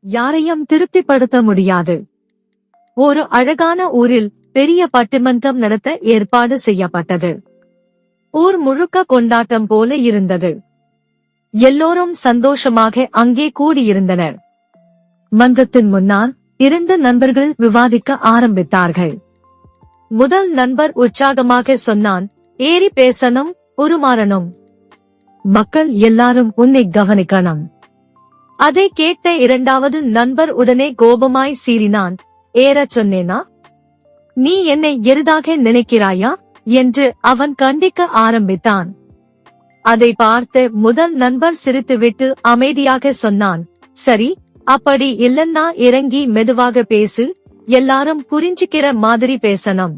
யாரையும் திருப்திப்படுத்த முடியாது. ஒரு அழகான ஊரில் பெரிய பட்டிமன்றம் நடத்த ஏற்பாடு செய்யப்பட்டது. ஊர் முழுக்க கொண்டாட்டம் போல இருந்தது. எல்லோரும் சந்தோஷமாக அங்கே கூடியிருந்தனர். மன்றத்தின் முன்னால் 2 நண்பர்கள் விவாதிக்க ஆரம்பித்தார்கள். முதல் நண்பர் உற்சாகமாக சொன்னான், ஏறி பேசணும், உருமாறணும். மக்கள் எல்லாரும் உன்னை கவனிக்கணும். அதை கேட்ட 2வது நண்பர் உடனே கோபமாய் சீறினான், ஏறச் சொன்னேனா? நீ என்னை எருதாக நினைக்கிறாயா என்று அவன் கண்டிக்க ஆரம்பித்தான். அதை பார்த்த முதல் நண்பர் சிரித்துவிட்டு அமைதியாக சொன்னான், சரி, அப்படி இல்லன்னா இறங்கி மெதுவாக பேசு, எல்லாரும் புரிஞ்சுக்கிற மாதிரி பேசணும்.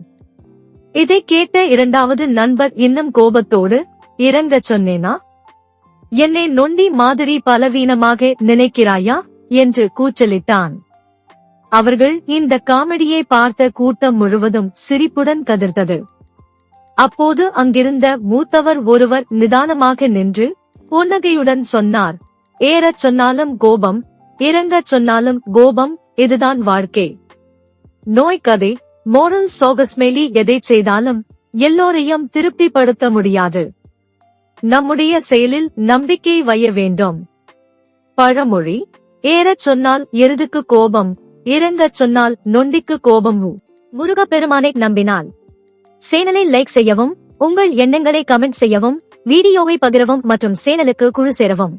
இதை கேட்ட 2வது நண்பர் இன்னும் கோபத்தோடு, இறங்கச் சொன்னேனா? என்னை நொண்டி மாதிரி பலவீனமாக நினைக்கிறாயா என்று கூச்சலிட்டான். அவர்கள் இந்த காமெடியை பார்த்த கூட்டம் முழுவதும் சிரிப்புடன் கதிர்த்தது. அப்போது அங்கிருந்த மூத்தவர் ஒருவர் நிதானமாக நின்று புன்னகையுடன் சொன்னார், ஏறச் சொன்னாலும் கோபம், இறங்கச் சொன்னாலும் கோபம், இதுதான் வாழ்க்கை. நோய் கதை, மோரல் சோகஸ்மேலி எதை செய்தாலும் எல்லோரையும் திருப்திப்படுத்த முடியாது. நம்முடைய செயலில் நம்பிக்கை வைய வேண்டும். பழமொழி, ஏறச் சொன்னால் எருதுக்கு கோபம், இறங்கச் சொன்னால் நொண்டிக்கு கோபம். முருகப்பெருமானை நம்பினால். சேனலை லைக் செய்யவும், உங்கள் எண்ணங்களை கமெண்ட் செய்யவும், வீடியோவை பகிரவும் மற்றும் சேனலுக்கு குழு சேரவும்.